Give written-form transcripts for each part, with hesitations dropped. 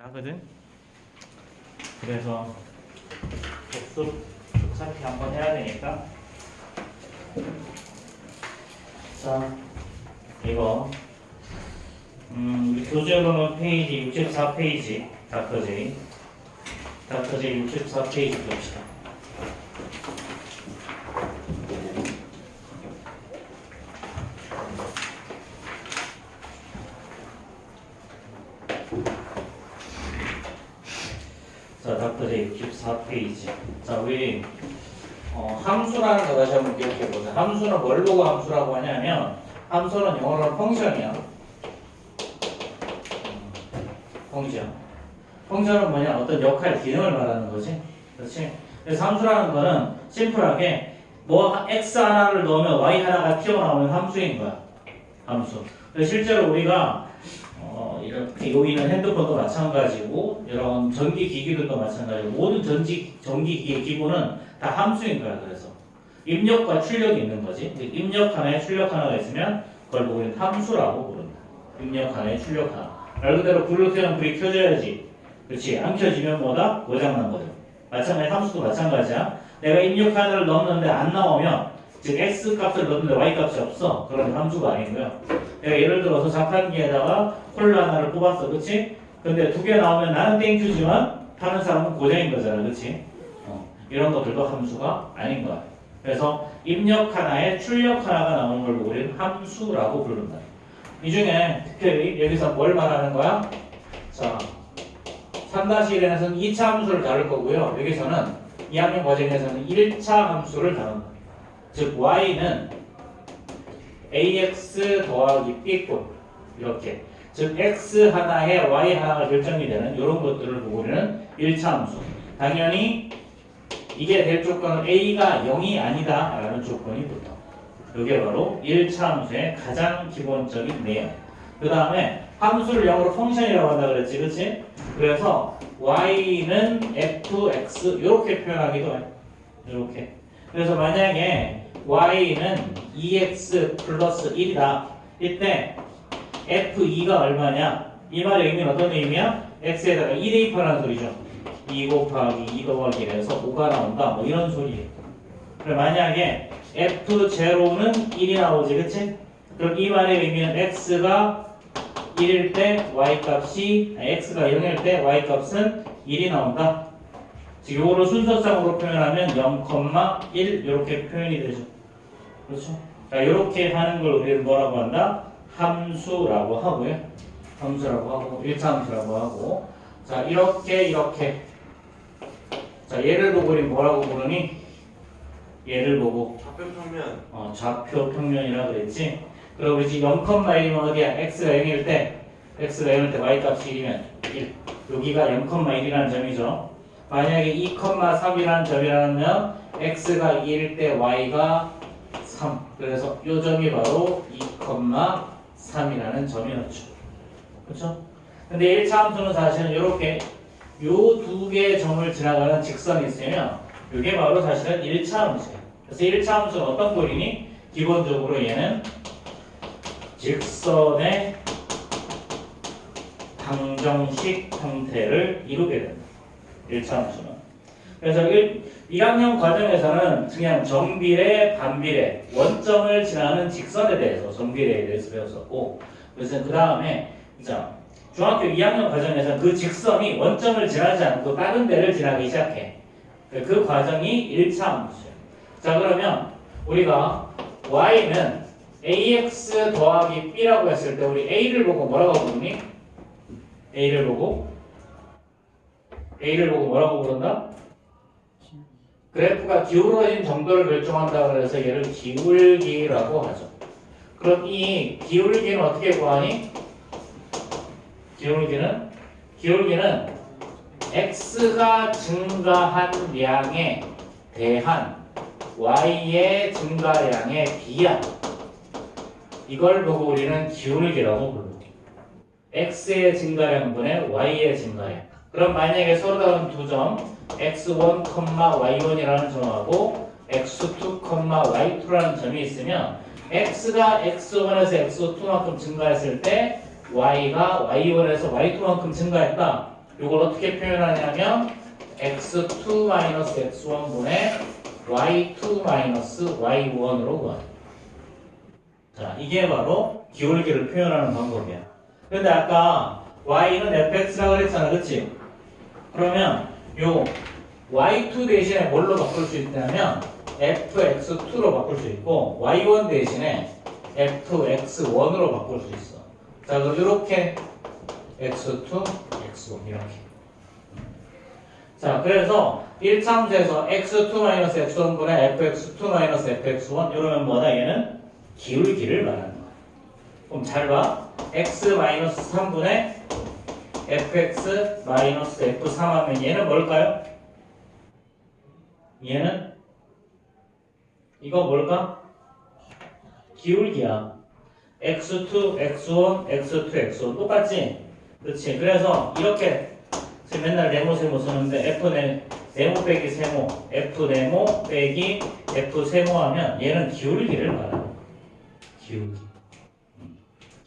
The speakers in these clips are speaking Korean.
하거든. 그래서 복습 어차피 한번 해야 되니까. 자, 이거 우리 교재로는 페이지 64페이지 닥터제이 64페이지 봅시다. 자, 닥터제이 64페이지. 자, 우리 함수라는 거 다시 한번 기억해 보자. 함수는 뭘 보고 함수라고 하냐면, 함수는 영어로는 펑션이야. 펑션은 뭐냐? 어떤 역할, 기능을 말하는 거지. 그렇지? 그래서 함수라는 거는 심플하게 뭐 x 하나를 넣으면 y 하나가 튀어나오는 함수인 거야. 함수. 그래서 실제로 우리가 이렇게 여기는 핸드폰도 마찬가지고 이런 전기 기기들도 마찬가지고 모든 전기 기기의 기본은 다 함수인 거야. 그래서 입력과 출력이 있는 거지. 입력 하나에 출력 하나가 있으면 그걸 보고 우리는 함수라고 부른다. 입력 하나에 출력 하나. 말 그대로 불로 켜면 불이 켜져야지. 그렇지. 안 켜지면 뭐다? 고장난 거죠. 마찬가지 함수도 마찬가지야. 내가 입력 하나를 넣었는데 안 나오면, 즉 x 값을 넣었는데 y 값이 없어. 그런 함수가 아니고요. 내가 예를 들어서 자판기에다가 콜라 하나를 뽑았어. 그렇지? 근데 두 개 나오면 나는 땡큐지만 파는 사람은 고장인 거잖아. 그렇지? 이런 것들도 함수가 아닌 거야. 그래서 입력 하나에 출력 하나가 나오는 걸 보고 우리는 함수라고 부른다. 이 중에 특별히 여기서 뭘 말하는 거야? 자, 3-1에서는 2차 함수를 다룰 거고요. 여기서는 2학년 과정에서는 1차 함수를 다룬다. 즉 y는 ax 더하기 b꼴 이렇게. 즉 x 하나에 y 하나가 결정이 되는 이런 것들을 보고 우리는 1차 함수. 당연히 이게 될 조건은 a가 0이 아니다 라는 조건이 붙어. 이게 바로 1차 함수의 가장 기본적인 내용. 그 다음에 함수를 영어로 펑션이라고 한다 그랬지, 그렇지? 그래서 y는 fx 이렇게 표현하기도 해. 이렇게. 그래서 만약에 y는 2x 플러스 1이다. 이때 f2가 얼마냐? 이 말의 의미는 어떤 의미야? x에다가 2 대입하라는 소리죠. 2 곱하기 2 더하기 1에서 5가 나온다. 뭐 이런 소리예요. 그럼 만약에 f0는 1이 나오지, 그치? 그럼 이 말의 의미는 x가 1일 때 y값이, x가 0일 때 y값은 1이 나온다. 지금 이거를 순서상으로 표현하면 0,1 이렇게 표현이 되죠. 그렇죠? 자, 이렇게 하는 걸 우리는 뭐라고 한다? 함수라고 하고요. 함수라고 하고, 1차 함수라고 하고. 자, 이렇게. 자, 얘를 보고 우리 뭐라고 부르니? 얘를 보고 좌표 평면이라 그랬지. 그리고 우리 지금 0,1이면 어디야? x가 0일 때 y 값이 1이면 1. 여기가 0,1이라는 점이죠. 만약에 2,3이라는 점이라면 x가 2일 때 y가 3. 그래서 이 점이 바로 2,3이라는 점이었죠. 그렇죠? 근데 1차 함수는 사실은 이렇게 요 두 개의 점을 지나가는 직선이 있으면 이게 바로 사실은 1차 함수예요. 그래서 1차 함수는 어떤 꼴이니? 기본적으로 얘는 직선의 방정식 형태를 이루게 됩니다. 1차 함수는. 그래서 2학년 과정에서는 그냥 정비례, 반비례, 원점을 지나는 직선에 대해서 정비례에 대해서 배웠었고, 그래서 그 다음에 중학교 2학년 과정에서는 그 직선이 원점을 지나지 않고 다른 데를 지나기 시작해. 그 과정이 1차 함수예요. 자, 그러면 우리가 y는 ax 더하기 b라고 했을 때 우리 a를 보고 뭐라고 부르니? a를 보고 뭐라고 부른다? 그래프가 기울어진 정도를 결정한다 그래서 얘를 기울기라고 하죠. 그럼 이 기울기는 어떻게 구하니? 기울기는 x가 증가한 양에 대한 y의 증가량에 비한 이걸 보고 우리는 기울기라고 부릅니다. x의 증가량분의 y의 증가량. 그럼 만약에 서로 다른 두 점 x1, y1이라는 점하고 x2, y2라는 점이 있으면 x가 x1에서 x2만큼 증가했을 때 y가 y1에서 y2만큼 증가했다. 이걸 어떻게 표현하냐면 x2 마이너스 x1분의 y2 마이너스 y1으로 구하는. 자, 이게 바로 기울기를 표현하는 방법이야. 근데 아까 y는 fx라고 그랬잖아, 그치? 그러면 요 y2 대신에 뭘로 바꿀 수 있냐면 fx2로 바꿀 수 있고 y1 대신에 fx1으로 바꿀 수 있어. 자, 그럼 이렇게 x2, x1 이렇게. 자, 그래서 1차함수에서 x2-x1분의 fx2-fx1 이러면 뭐다? 얘는 기울기를 말하는 거야. 그럼 잘 봐. x-3분의 fx-f3 하면 얘는 뭘까요? 얘는 이거 뭘까? 기울기야. x2, x1, x2, x1 똑같지? 그렇지. 그래서 이렇게 지금 맨날 네모 세모 쓰는데 f 네모 빼기 세모, f 네모 빼기 f 세모 하면 얘는 기울기를 말하는 거야. 기울기.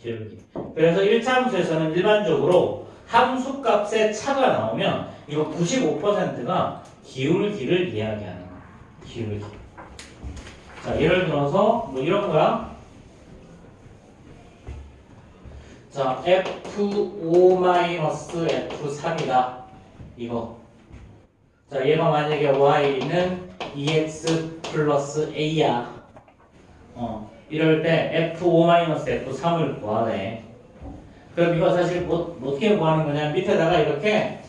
기울기. 그래서 1차 함수에서는 일반적으로 함수 값의 차가 나오면 이거 95%가 기울기를 이야기하는 거야. 기울기. 자, 예를 들어서 뭐 이런 거야. 자, f5-f3이다. 이거. 자, 얘가 만약에 y는 2x 플러스 a야. 이럴 때 f5-f3을 구하래. 그럼 이거 사실 뭐 어떻게 구하는 거냐? 밑에다가 이렇게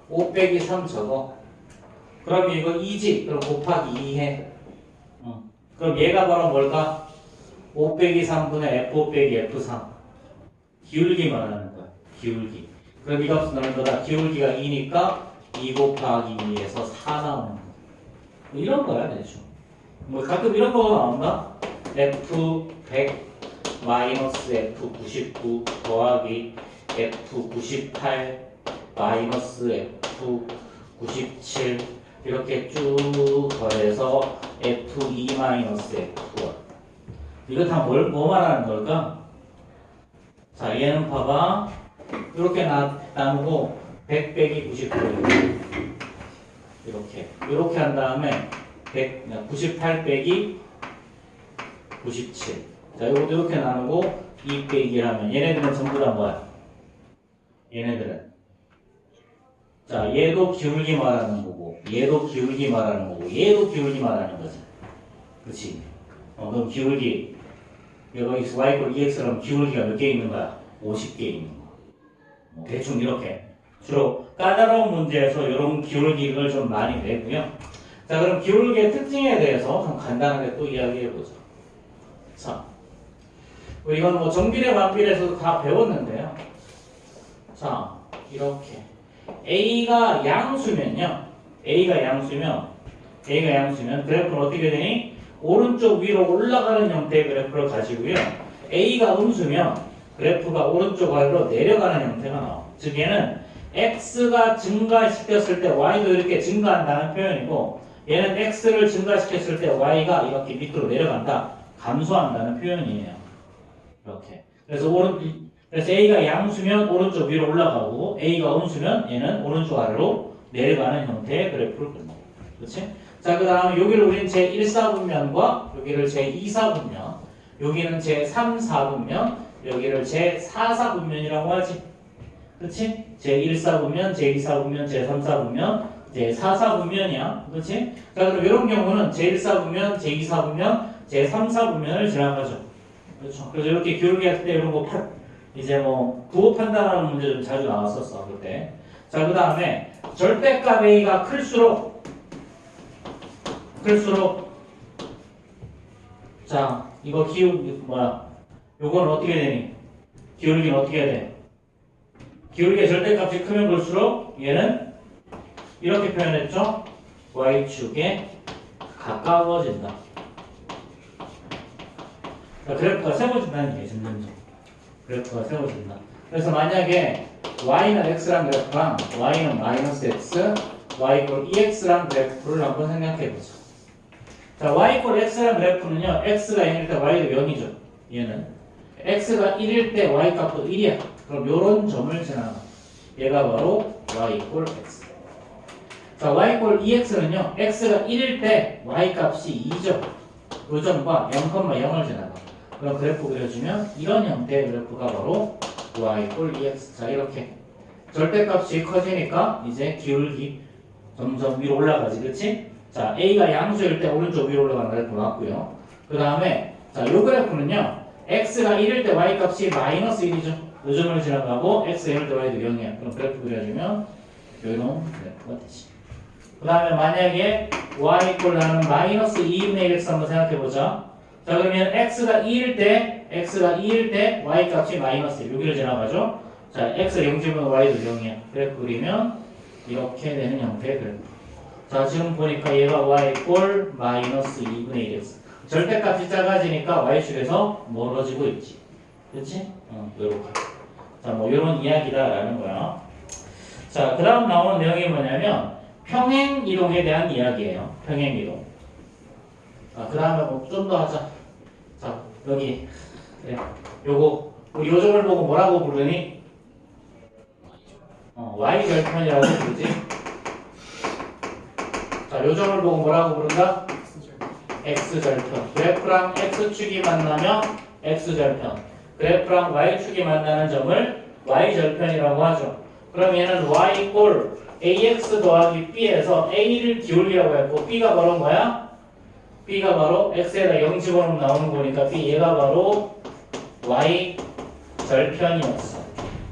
5 빼기 3 적어. 그럼 이거 2지. 그럼 곱하기 2 해. 그럼 얘가 바로 뭘까? 5 빼기 3분의 f5 빼기 f3. 기울기 말하는 거야. 기울기. 그럼 이 값은 얼마다? 기울기가 2니까 2 곱하기 2에서 4 나오는 거야. 뭐 이런 거야, 대충. 뭐 가끔 이런 거 나온다? f100 마이너스 f99 더하기 f98 마이너스 f97 이렇게 쭉 더해서 f2 마이너스 f1. 이거 다 뭐 말하는 걸까? 자, 얘는 봐봐. 이렇게 나누고 100 빼기 99 이렇게 한 다음에 98 빼기 97. 자, 이것도 이렇게 나누고 2 빼기 하면 얘네들은 전부 다 뭐야? 얘네들은 자, 얘도 기울기 말하는 거고 얘도 기울기 말하는 거고 얘도 기울기 말하는 거지. 그렇지? 그럼 기울기 여기 y = 2x라면 기울기가 몇 개 있는 거야? 50개 있는 거. 대충 이렇게. 주로 까다로운 문제에서 이런 기울기를 좀 많이 내고요. 자, 그럼 기울기의 특징에 대해서 좀 간단하게 또 이야기해보죠. 자, 이건 뭐 정비례 반비례에서도 다 배웠는데요. 자, 이렇게 A가 양수면요. A가 양수면 그래프는 어떻게 되니? 오른쪽 위로 올라가는 형태의 그래프를 가지고요. A가 음수면 그래프가 오른쪽 아래로 내려가는 형태가 나와. 즉 얘는 X가 증가시켰을 때 Y도 이렇게 증가한다는 표현이고 얘는 X를 증가시켰을 때 Y가 이렇게 밑으로 내려간다. 감소한다는 표현이에요. 이렇게. 그래서 A가 양수면 오른쪽 위로 올라가고 A가 음수면 얘는 오른쪽 아래로 내려가는 형태의 그래프를 그린다. 그렇지? 자, 그 다음에 여기를 우리는 제1사분면과 여기를 제2사분면, 여기는 제3사분면, 여기를 제4사분면이라고 하지. 그렇지? 제1사분면, 제2사분면, 제3사분면, 제4사분면이야. 그렇지? 자, 그럼 이런 경우는 제1사분면, 제2사분면, 제3사분면을 지나가죠. 그렇죠? 그래서 이렇게 기울기 할 때 이런 거 이제 뭐 부호 판단하는 문제 좀 자주 나왔었어 그때. 자, 그 다음에 절대값 A가 클수록 자, 이거 요건 어떻게 되니? 기울기는 어떻게 돼? 기울기의 절대값이 크면 클수록 얘는 이렇게 표현했죠? Y축에 가까워진다. 그래프가 세워진다는 게 점점점. 그래프가 세워진다. 그래서 만약에 y는 x란 그래프랑 y는 마이너스 x, y = 2x란 그래프를 한번 생각해보죠. 자, y = x란 그래프는요, x가 0일 때 y도 0이죠. 얘는 x가 1일 때 y 값도 1이야. 그럼 요런 점을 지나가. 얘가 바로 y 이퀄 x. 자, y 이퀄 2x는요, x가 1일 때 y 값이 2죠. 요점과 0,0을 지나가. 그럼 그래프 그려주면 이런 형태의 그래프가 바로 y 이퀄 2x. 자, 이렇게 절대값이 커지니까 이제 기울기 점점 위로 올라가지, 그렇지? 자, a가 양수일 때 오른쪽 위로 올라가는 그래프 나왔고요. 그 다음에 자, 요 그래프는요, x가 1일 때 y 값이 마이너스 1이죠. 요점을 지나가고 x가 1일 때 y도 0이야. 그럼 그래프 그려주면 요런 그래프가 되지. 그 다음에 만약에 y 이퀄 나는 마이너스 2분의 1x 한번 생각해보자. 자, 그러면 x가 2일 때 y 값이 마이너스 1. 여기를 지나가죠. 자, x가 0집으면 y도 0이야. 그래프 그리면 이렇게 되는 형태의 그래프. 자, 지금 보니까 얘가 y 이퀄 마이너스 2분의 1x. 절대값이 작아지니까 y축에서 멀어지고 있지. 그렇지? 요렇게. 자, 뭐 요런 이야기다라는 거야. 자, 그 다음 나오는 내용이 뭐냐면 평행 이동에 대한 이야기예요. 평행 이동. 자, 그 다음에 뭐 좀 더 하자. 자, 여기 그래. 요거 우리 요점을 보고 뭐라고 부르니? y 절편이라고 부르지. 자, 요점을 보고 뭐라고 부른다? x절편. 그래프랑 x축이 만나면 x절편. 그래프랑 y축이 만나는 점을 y절편이라고 하죠. 그럼 얘는 y 이퀄 ax 더하기 b에서 a를 기울기라고 했고 b가 바로 뭐야? b가 바로 x에다 0 집어넣으면 나오는 거니까 b 얘가 바로 y절편이었어.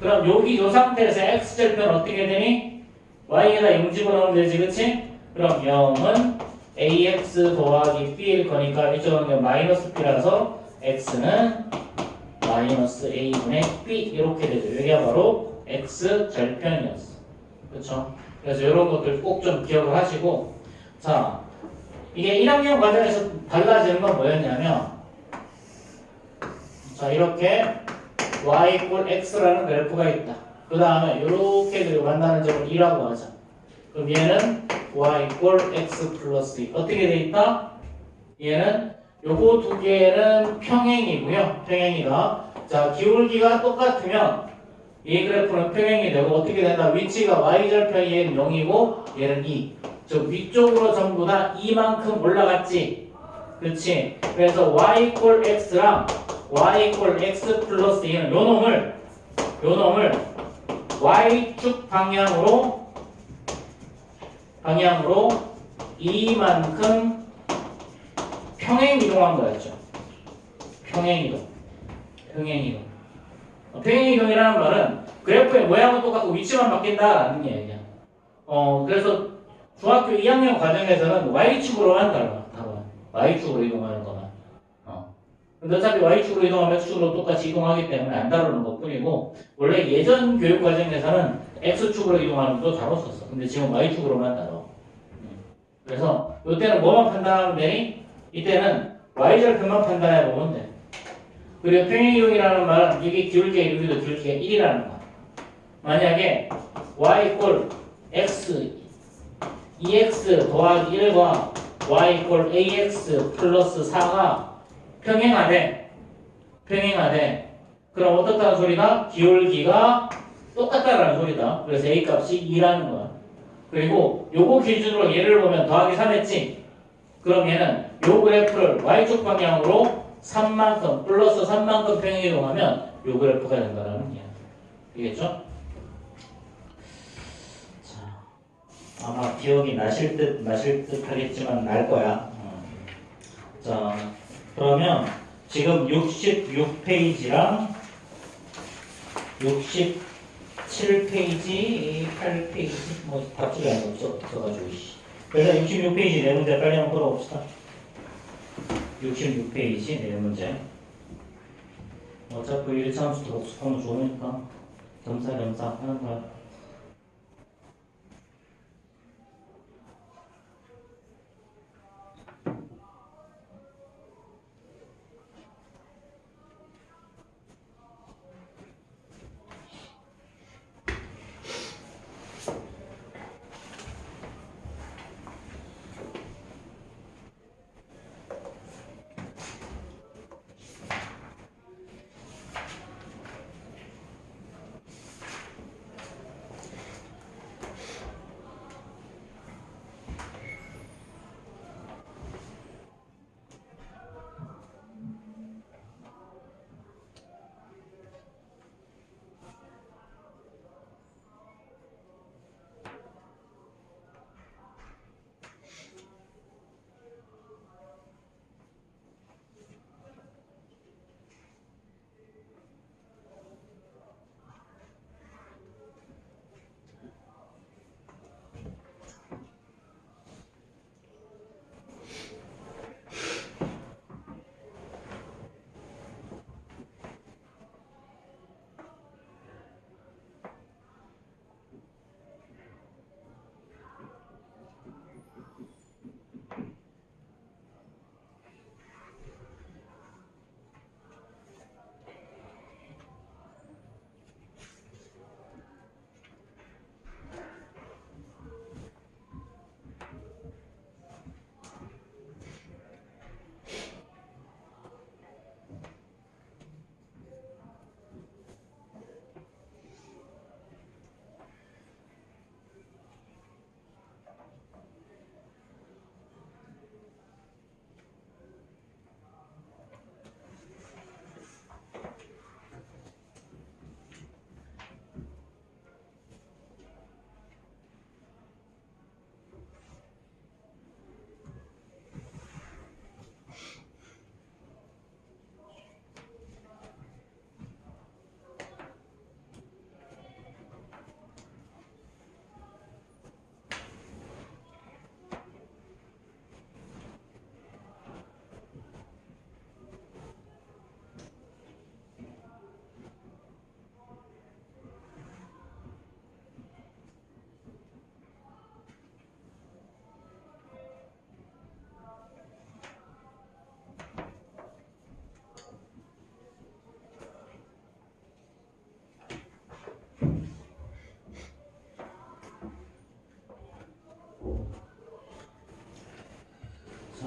그럼 여기 요 상태에서 x절편 어떻게 되니? y에다 0 집어넣으면 되지, 그치? 그럼 0은 ax 더하기 b일 거니까 이쪽은 마이너스 b라서 x는 마이너스 a분의 b 이렇게 되죠. 여기가 바로 x절편이었어. 그렇죠? 그래서 이런 것들 꼭 좀 기억을 하시고, 자, 이게 1학년 과정에서 달라지는 건 뭐였냐면, 자, 이렇게 y 이퀄 x라는 그래프가 있다. 그 다음에 이렇게 그리고 만나는 점을 2라고 하자. 그럼 얘는 y 이퀄 x 플러스 2. 어떻게 돼 있다? 얘는 요거 두 개는 평행이고요. 평행이다. 자, 기울기가 똑같으면 이 그래프는 평행이 되고 어떻게 된다? 위치가 y절편이 얘는 0이고 얘는 2. 즉 위쪽으로 전부 다 2만큼 올라갔지. 그렇지? 그래서 y 이퀄 x랑 y 이퀄 x 플러스 2는 요 놈을 y축 방향으로 이만큼 평행 이동한 거였죠. 평행 이동이라는 말은 그래프의 모양은 똑같고 위치만 바뀐다라는 얘기야. 그래서 중학교 2학년 과정에서는 y축으로만 다뤄. y축으로 이동하는 거만. 근데 어차피 y축으로 이동하면 x축으로 똑같이 이동하기 때문에 안 다루는 것 뿐이고, 원래 예전 교육 과정에서는 x축으로 이동하는 것도 다뤘었어. 근데 지금 y축으로만 다뤄. 그래서 이때는 뭐만 판단하면 되니? 이때는 y절편만 판단해 보면 돼. 그리고 평행이동이라는 말은 이게 기울기가 여기도 기울기가 1이라는 거야. 만약에 y 이퀄 x 2x 더하기 1과 y 이퀄 ax 플러스 4가 평행하대. 그럼 어떻다는 소리가? 기울기가 똑같다라는 소리다. 그래서 a 값이 2라는 거야. 그리고 요거 기준으로 얘를 보면 더하기 3 했지? 그럼 얘는 요 그래프를 y축 방향으로 3만큼 플러스 3만큼 평행이동하면 요 그래프가 된다라는 이야기. 알겠죠? 자, 아마 기억이 나실 듯 하겠지만 날 거야. 자, 그러면 지금 66페이지랑 67페이지, 8페이지 뭐 답지가 없어가지고 그래서 66페이지 네 문제 빨리 한번 풀어봅시다. 66페이지 네 문제. 어차피 1차함수도 복습하면 좋으니까 겸사겸사 하는 거야.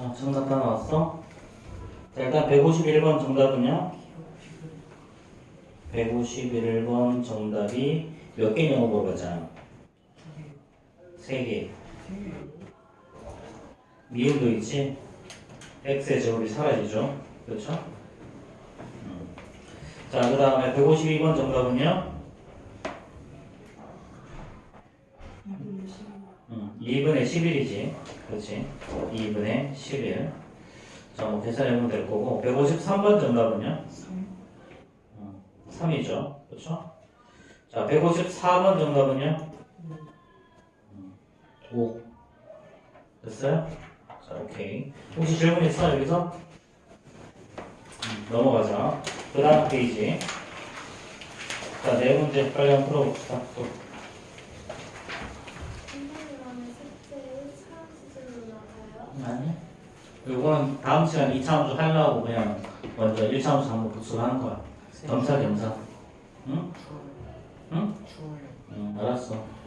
자, 정답 다 나왔어? 자, 일단 151번 정답은요? 151번 정답이 몇 개냐고 물어봤잖아. 3개. 미음도 있지? x의 제곱이 사라지죠? 그렇죠? 자, 그 다음에 152번 정답은요? 2분의 11이지. 그렇지? 2분의 11. 자, 뭐 계산해보면 될 거고. 153번 정답은요? 3이죠. 그렇죠? 자, 154번 정답은요? 5. 됐어요? 자, 오케이. 혹시 질문 있어, 여기서? 넘어가자. 그 다음 페이지. 자, 네 문제 빨리 한번 풀어봅시다. 또. 선생님은 숙제를 차함 수준으로 나가요? 아니? 요거는 다음 시간 2차 함수 하려고 그냥 먼저 1차 함수 한번 복습을 하는 거야. 겸사겸사. 응? 응? 응, 알았어.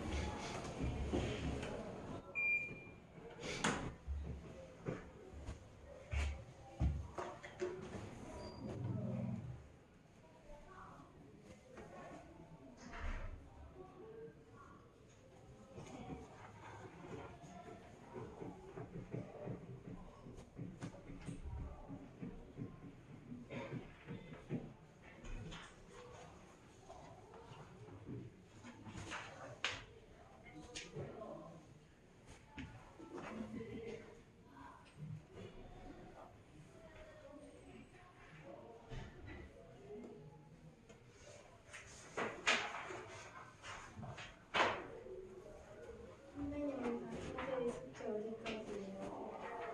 선생님은 닥터제이 숙제 어디까지예요?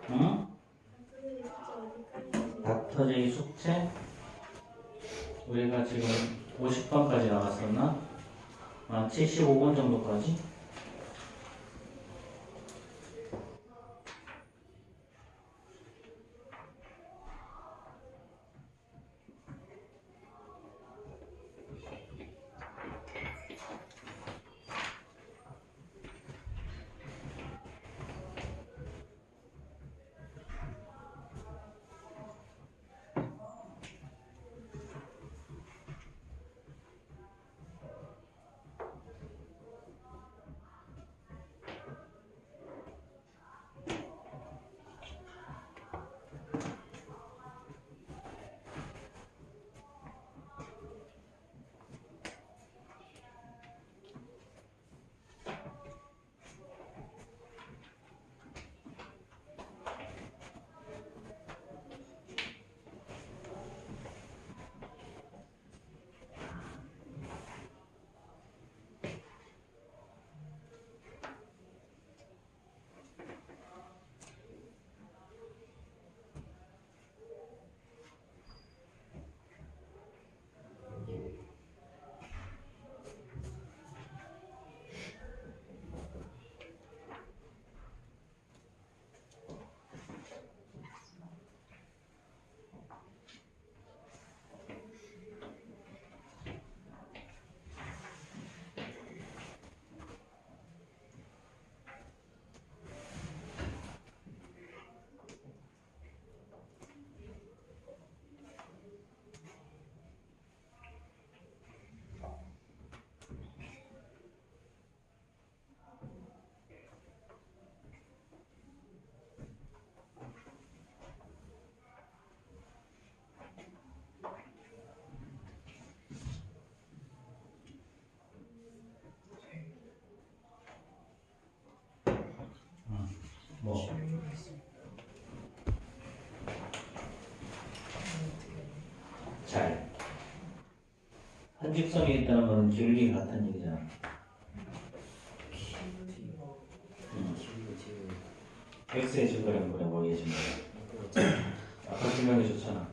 응? 닥터제이 숙제 어디까지예요? 닥터제이 숙제? 우리가 지금 50번까지 나갔었나? 한 75번 정도까지? 뭐? 잘. 한직선이 있다는 건 기울기가 같다는 얘기잖아. x의 증거량 거랑 y의 증거량. 아까 증명해 줬잖아.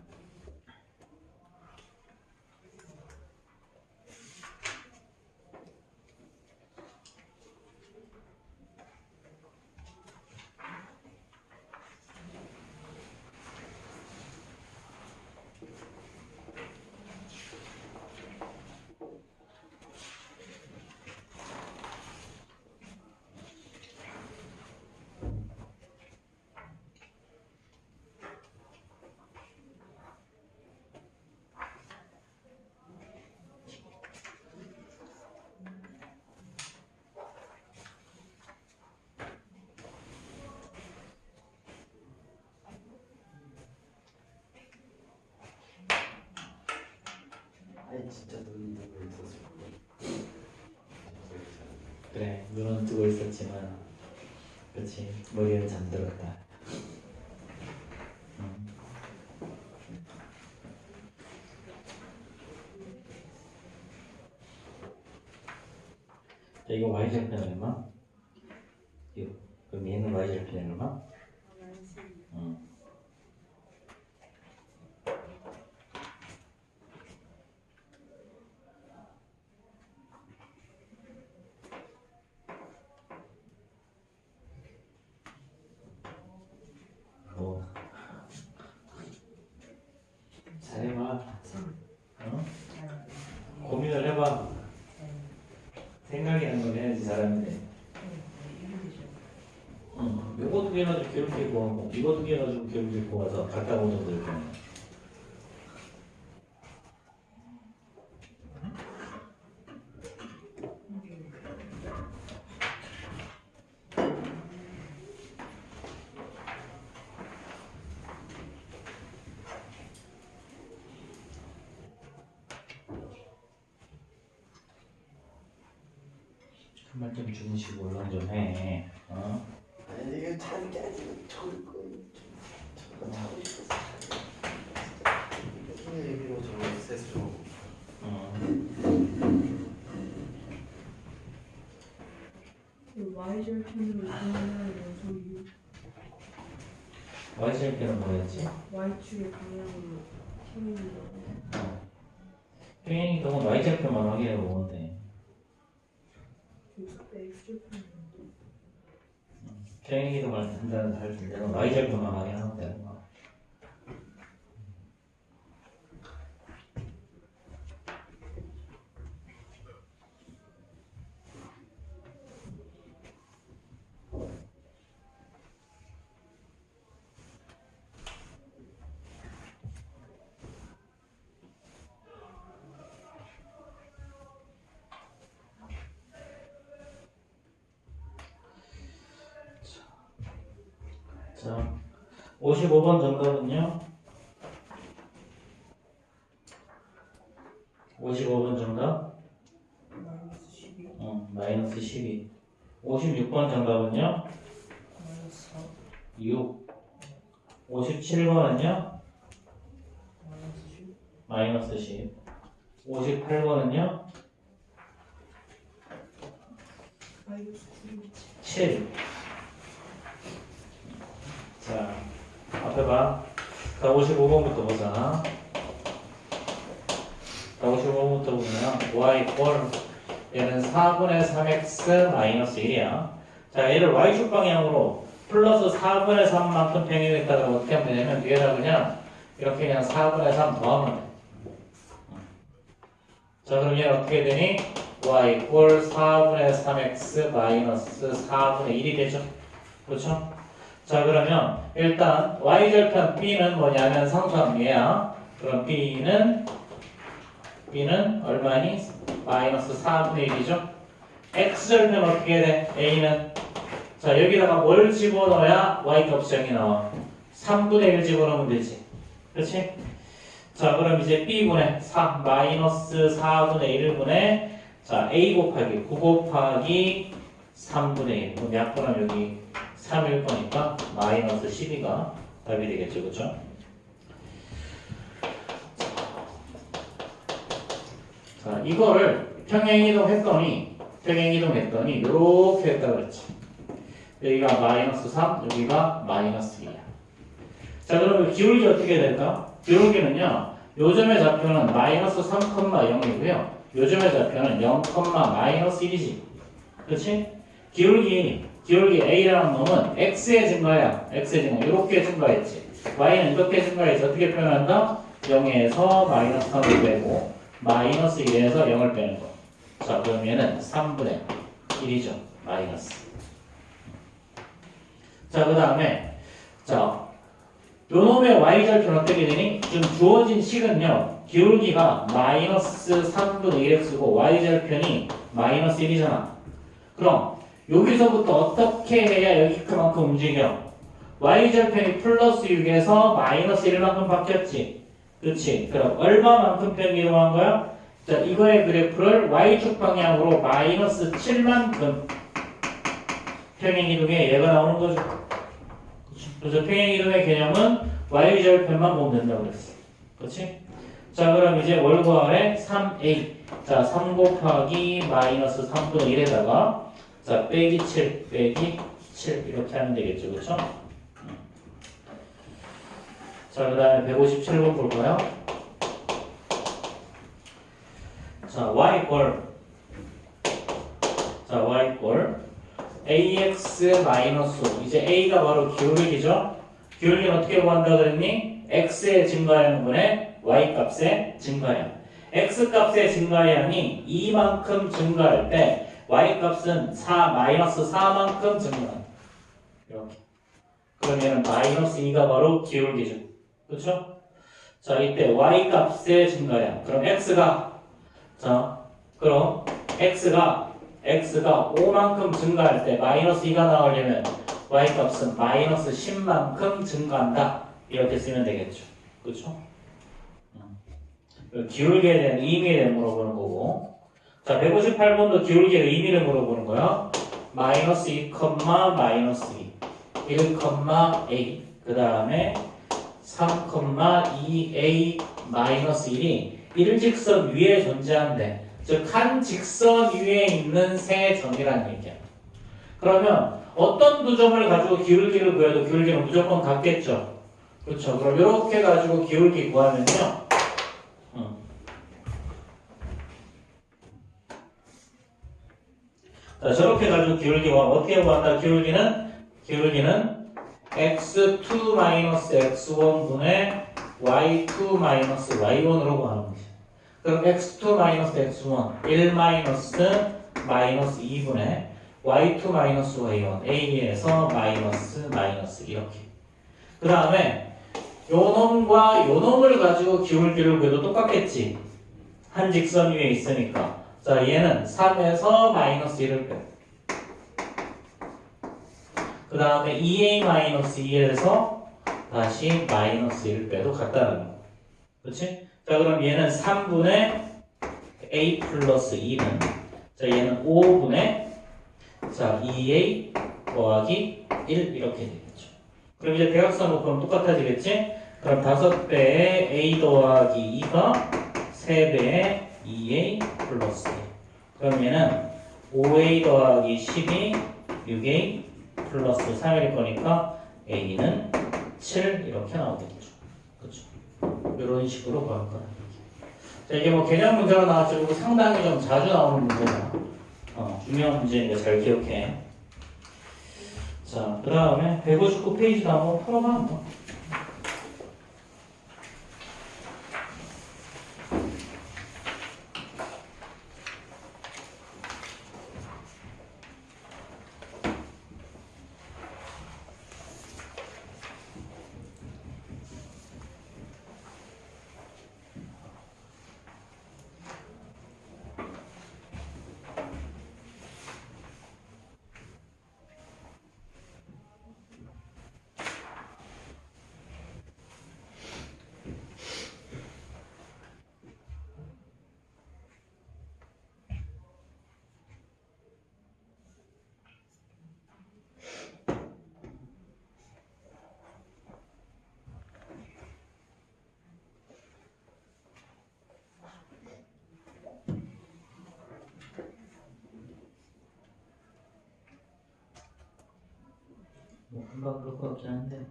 눈은 뜨고 있었지만, 그렇지. 머리는 잠들었다. 자, 이거 y절편 얼마? 이거. 그럼 얘는 y절편 얼마? 뭐 잘해봐. 어? 고민을 해봐. 생각이 나는 걸 해야지 잘하면 돼. 요거 두 개 가지고 기울 게 있고 하고 이거 두 개 가지고 기울 게 있고 와서 갖다 오는 거 이렇게. 한말 좀 주무시고 올랑 좀 해. 어? 아니 이거 자는 게 아니고 저걸 저거 자고 싶었어. 무슨 의미로 저거 세서 y절편으로 이동하는 소유 y절편은 뭐였지? y축의 방향으로 튕기는 평행 이동은 y절편만 확인해 보면 돼. x절편 평행 이동을 한다는 할 때는 y절편만 확인하면 되는 거야. 자, 55번 정답은요? 55번 정답? 마이너스 12 마이너스 12. 56번 정답은요? 마이너스 4 6. 57번은요? 마이너스 10 마이너스 10. 58번은요? 마이너스 9 7. 자, 앞에 봐. 자, 55번부터 보자. 자, 55번부터 보면 y 꼴 얘는 4분의 3x 마이너스 1이야. 자, 얘를 y축 방향으로 플러스 4분의 3만큼 평행했다고 어떻게 하면 되냐면 뒤에다 그냥 이렇게 그냥 4분의 3 더하면 돼. 자, 그럼 얘는 어떻게 되니? y 꼴 4분의 3x 마이너스 4분의 1이 되죠. 그렇죠? 자, 그러면 일단 y절편 b는 뭐냐면 상수함수야. 그럼 b는 얼마니? 마이너스 4분의 1이죠. x절편 어떻게 돼? a는 자, 여기다가 뭘 집어넣어야 y값이 0이 나와? 3분의 1 집어넣으면 되지. 그렇지? 자, 그럼 이제 b분의 4 마이너스 4분의 1분의 자, a 곱하기 9 곱하기 3분의 1. 그럼 약분하면 여기 3일 거니까 마이너스 12가 답이 되겠죠. 그렇죠? 자, 이거를 평행이동했더니 이렇게 했다 그랬지. 여기가 마이너스 3, 여기가 마이너스 2야. 자, 그러면 기울기 어떻게 될까? 기울기는요. 요점의 좌표는 마이너스 3,0이고요. 요점의 좌표는 0, 마이너스 1이지. 그렇지? 기울기 A라는 놈은 X의 증가야. X의 증가. 이렇게 증가했지. Y는 이렇게 증가해서 어떻게 표현한다? 0에서 마이너스 3을 빼고 마이너스 1에서 0을 빼는 거. 자, 그럼 얘는 3분의 1이죠. 마이너스. 자, 그 다음에 자, 요놈의 Y절편 어떻게 되니? 지금 주어진 식은요. 기울기가 마이너스 3분의 1x고 Y절편이 마이너스 1이잖아. 그럼 여기서부터 어떻게 해야 여기 그만큼 움직여? y절편이 플러스 6에서 마이너스 1만큼 바뀌었지. 그렇지? 그럼 얼마만큼 편이 이동한 거야? 자, 이거의 그래프를 y축 방향으로 마이너스 7만큼 평행이동에 얘가 나오는 거죠. 그렇죠? 그래서 평행이동의 개념은 y절편만 보면 된다고 그랬어. 그렇지? 자, 그럼 이제 월과 아래 3a. 자, 3 곱하기 마이너스 3분의 1에다가 자, 빼기 7, 빼기 7 이렇게 하면 되겠죠. 그렇죠? 자, 그 다음에 157번 볼까요? 자, y 꼴 ax 마이너스 이제 a가 바로 기울기죠. 기울기는 어떻게 구한다 그랬니? x의 증가량분의 y 값의 증가량. x 값의 증가량이 2만큼 증가할 때 y 값은 마이너스 4만큼 증가한다. 이렇게. 그럼 얘는 마이너스 2가 바로 기울기죠. 그렇죠? 자, 이때 y 값의 증가량. 그럼 x가 x가 5만큼 증가할 때 마이너스 2가 나오려면 y값은 마이너스 10만큼 증가한다. 이렇게 쓰면 되겠죠. 그렇죠? 기울기에 대한 의미에 대해 물어보는 거고. 자, 158번도 기울기의 의미를 물어보는 거야. 마이너스 2, 마이너스 2, 1,a. 그 다음에 3,2a 마이너스 1이 일직선 위에 존재한대. 즉, 한 직선 위에 있는 세 점이라는 얘기야. 그러면 어떤 두 점을 가지고 기울기를 구해도 기울기는 무조건 같겠죠. 그렇죠. 그럼 이렇게 가지고 기울기 구하면요. 자, 저렇게 가지고 기울기와 어떻게 구한다? 기울기는 x2-x1분의 y2-y1으로 구하는 거지. 그럼 x2-x1 1 마이너스 2분의 y2-y1 a에서 마이너스 이렇게. 그 다음에 요놈과 요놈을 가지고 기울기를 구해도 똑같겠지. 한 직선 위에 있으니까. 자, 얘는 3에서 마이너스 1을 빼고 그 다음에 2a-2에서 다시 마이너스 1을 빼도 같다는 거. 그렇지? 자, 그럼 얘는 3분의 a 플러스 2는 자, 얘는 5분의 자, 2a 더하기 1 이렇게 되겠죠. 그럼 이제 대각선 묶으면 똑같아지겠지? 그럼 5배의 a 더하기 2가 3배의 2a 플러스 1. 그럼 얘는 5a 더하기 12 6a 플러스 3일 거니까 a는 7 이렇게 나오겠죠. 그렇죠? 이런 식으로 구할 거야. 자, 이게 뭐 개념 문제로 나왔지만 상당히 좀 자주 나오는 문제야. 중요한 문제니까 잘 기억해. 자, 그 다음에 159페이지도 한번 풀어봐 한번. 뭐 금방 그럴 것 같긴 한데.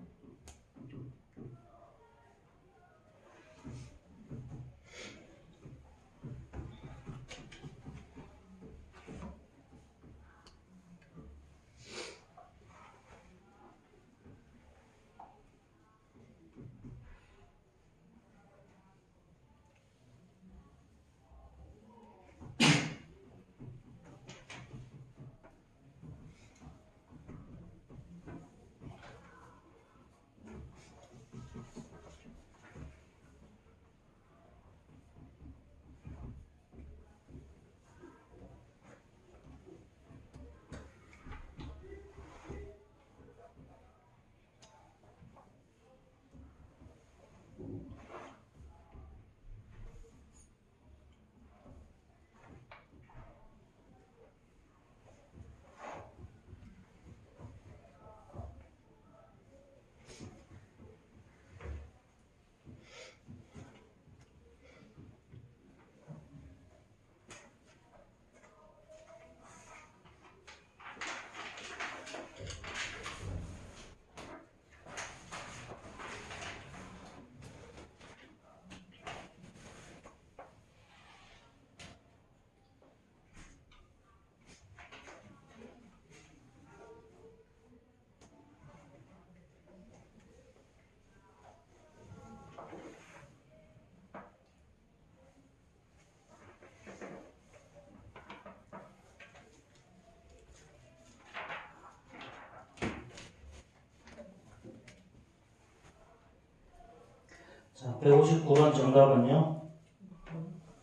자, 159번 정답은요?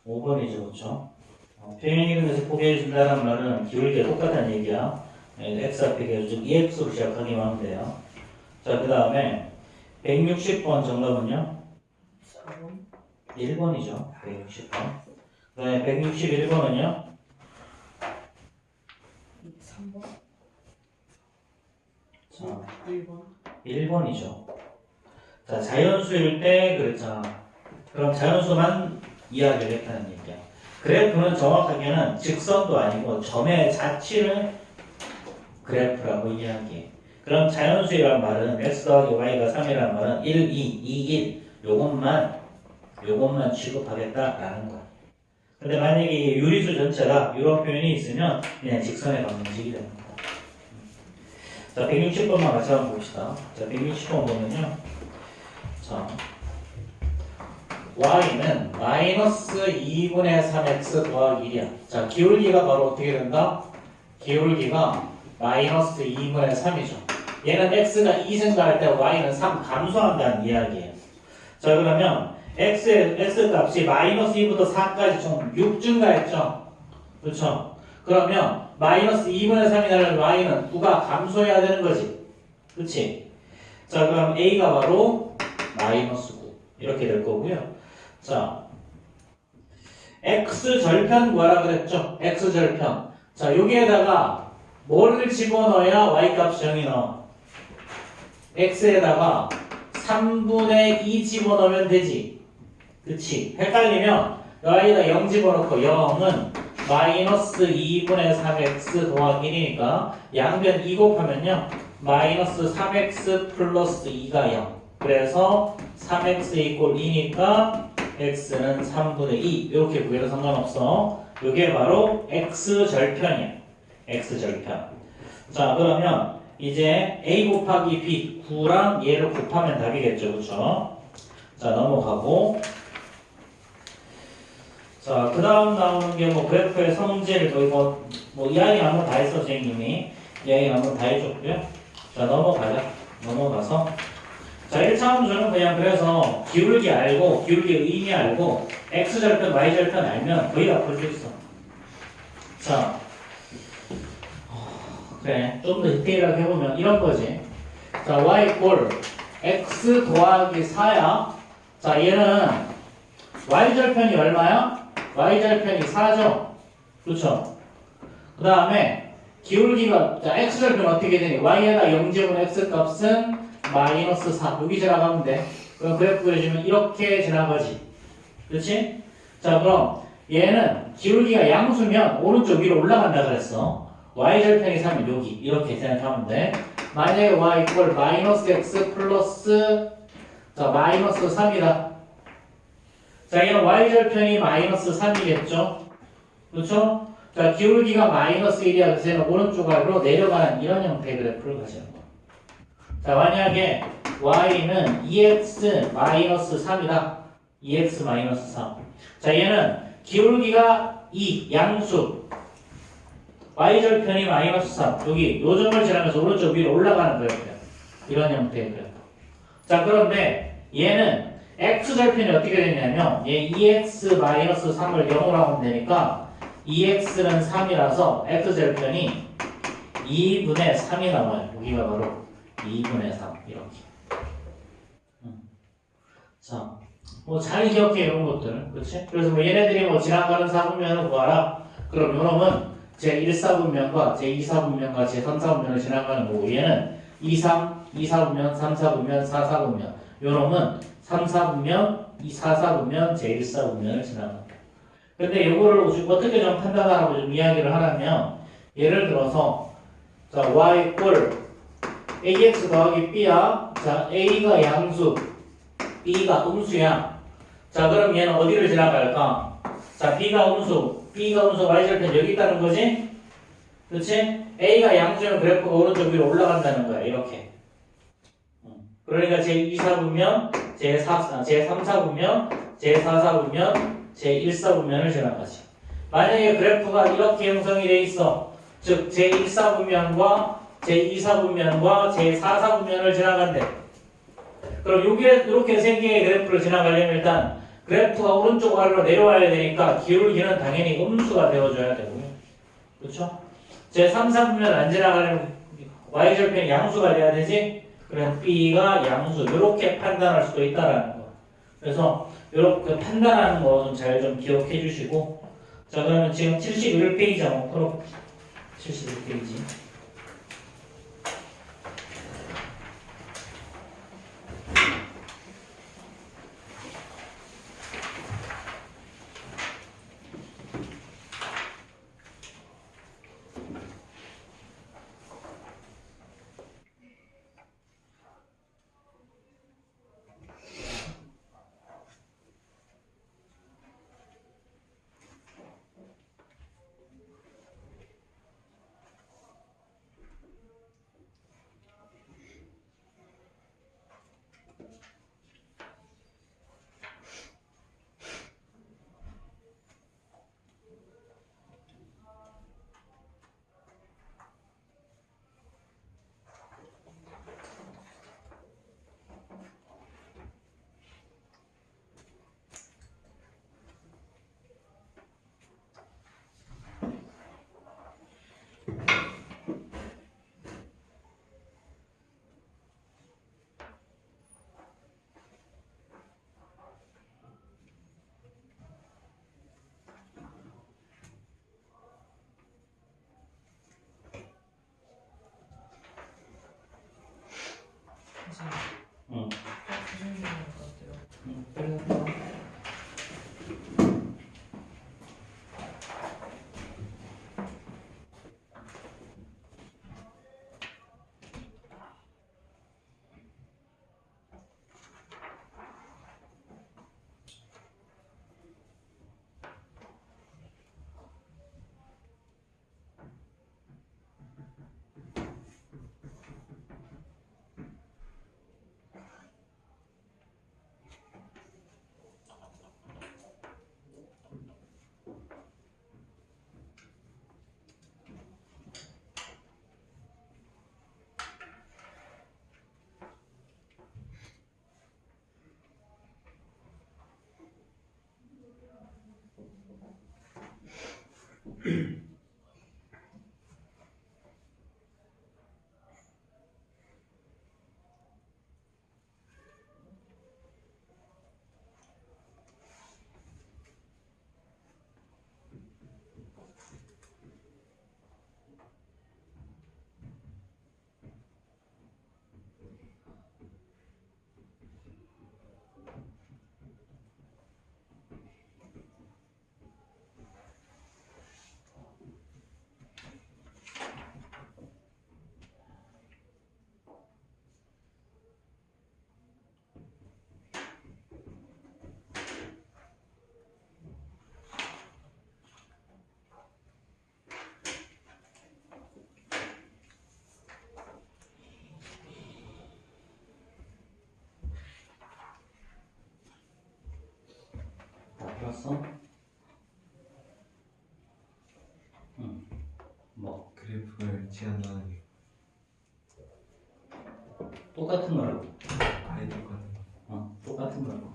5번이죠, 그렇죠? 표현 이름에서 포개해 준다는 말은 기울기가 똑같다는 얘기야. x 앞에 계속 EX로 시작하기만 하면 돼요. 자, 그 다음에 160번 정답은요? 4번 1번이죠. 160번. 그 다음에 161번은요? 3번 자, 1번 1번이죠. 자, 자연수일 때 그랬잖아. 그럼 자연수만 이야기를 했다는 얘기야. 그래프는 정확하게는 직선도 아니고 점의 자취를 그래프라고 이야기해. 그럼 자연수라는 말은 x 더하기 y가 3이라는 말은 1, 2, 2, 1 요것만 취급하겠다라는 거야. 근데 만약에 유리수 전체가 이런 표현이 있으면 그냥 직선의 방정식이 되는 거야. 자, 160번만 같이 한번 봅시다. 자, 160번 보면요. 자, y는 마이너스 2분의 3x 더하기 1이야. 자, 기울기가 바로 어떻게 된다? 기울기가 마이너스 2분의 3이죠. 얘는 x가 2 증가할 때 y는 3 감소한다는 이야기예요. 자, 그러면 x 값이 마이너스 2부터 4까지 총 6 증가했죠? 그렇죠? 그러면 마이너스 2분의 3이라는 y는 9가 감소해야 되는 거지. 그렇지? 자, 그럼 a가 바로 마이너스 9 이렇게 될 거고요. 자, x절편 뭐라 그랬죠? x절편. 자, 여기에다가 뭐를 집어넣어야 y값이 0이 나와? x에다가 3분의 2 집어넣으면 되지. 그치? 헷갈리면 여기다 0 집어넣고 0은 마이너스 2분의 3x 더하기 1이니까 양변 2 곱하면요 마이너스 3x 플러스 2가 0. 그래서 3x 이꼴 2니까 x는 3분의 2 이렇게 구해도 상관없어. 이게 바로 x절편이야. x절편. 자, 그러면 이제 a 곱하기 b 9랑 얘를 곱하면 답이겠죠. 그쵸? 자, 넘어가고 자, 그 다음 나오는 게 뭐 그래프의 성질 거의 뭐 이야기 한번 다 했어. 선생님이 이야기 한번 다 해줬고요. 자, 넘어가자. 넘어가서 자, 1차 함수는 그냥 그래서 기울기 알고 기울기 의미 알고 x절편 y절편 알면 거의 다 풀 수 있어. 자, 그래 좀 더 디테일하게 해보면 이런 거지. 자, y 꼴 x 더하기 4야. 자, 얘는 y절편이 얼마야? y절편이 4죠. 그렇죠? 그 다음에 기울기가 자 x절편 어떻게 되니? y에다 0제곱 x 값은 마이너스 4 여기 지나가면 돼. 그럼 그래프 그려주면 이렇게 지나가지. 그렇지? 자, 그럼 얘는 기울기가 양수면 오른쪽 위로 올라간다 그랬어. y절편이 3이 여기 이렇게 생각하면 돼. 만약에 y 이퀄 마이너스 x 플러스 자 마이너스 3이다. 자, 얘는 y절편이 마이너스 3이겠죠? 그렇죠? 자, 기울기가 마이너스 1이야. 그래서 얘는 오른쪽 아래로 내려가는 이런 형태의 그래프를 가지는 거야. 자, 만약에 y는 2x 마이너스 3이다. 2x 마이너스 3. 자, 얘는 기울기가 2, 양수. y절편이 마이너스 3. 여기 요점을 지나면서 오른쪽 위로 올라가는 그래프야. 이런 형태의 그래프. 자, 그런데 얘는 x절편이 어떻게 되냐면 얘 2x 마이너스 3을 0으로 하면 되니까 2x는 3이라서 x절편이 2분의 3이 나와요. 여기가 바로 2분의 3 이렇게. 자, 뭐 잘 기억해 이런 것들, 그렇지? 그래서 뭐 얘네들이 뭐 지나가는 사분면을 구하라. 그럼 요놈은 제 1사분면과 제 2사분면과 제 3사분면을 지나가는 거고 얘는 2, 3, 2사분면, 3사분면, 4사분면. 요놈은 3사분면, 4사분면, 제 1사분면을 지나간다. 근데 요거를 어떻게 좀 판단하라고 좀 이야기를 하라면 예를 들어서 자, y 꼴 ax 더하기 b야. 자, a가 양수, b가 음수야. 자, 그럼 얘는 어디를 지나갈까? 자, b가 음수 y절편 여기 있다는 거지? 그렇지? a가 양수면 그래프가 오른쪽 위로 올라간다는 거야. 이렇게. 그러니까 제2사분면, 제3사분면, 제4사분면, 제1사분면을 지나가지. 만약에 그래프가 이렇게 형성이 돼 있어. 즉 제1사분면과 제2사분면과 제4사분면을 지나간대. 그럼 여기에 이렇게 세 개의 그래프를 지나가려면 일단 그래프가 오른쪽 아래로 내려와야 되니까 기울기는 당연히 음수가 되어줘야 되고요. 그렇죠? 제 3, 4분면 안 지나가려면 y절편 양수가 돼야 되지? 그럼 b가 양수 이렇게 판단할 수도 있다라는 거. 그래서 이렇게 판단하는 거 좀 잘 좀 기억해 주시고 자 그러면 지금 71페이지 한번 풀어 71페이지 응. 그래서 풀었어? 응. 뭐 그래프를 지한다는 게 똑같은 거라고. 아예 똑같은 거. 똑같은 거라고.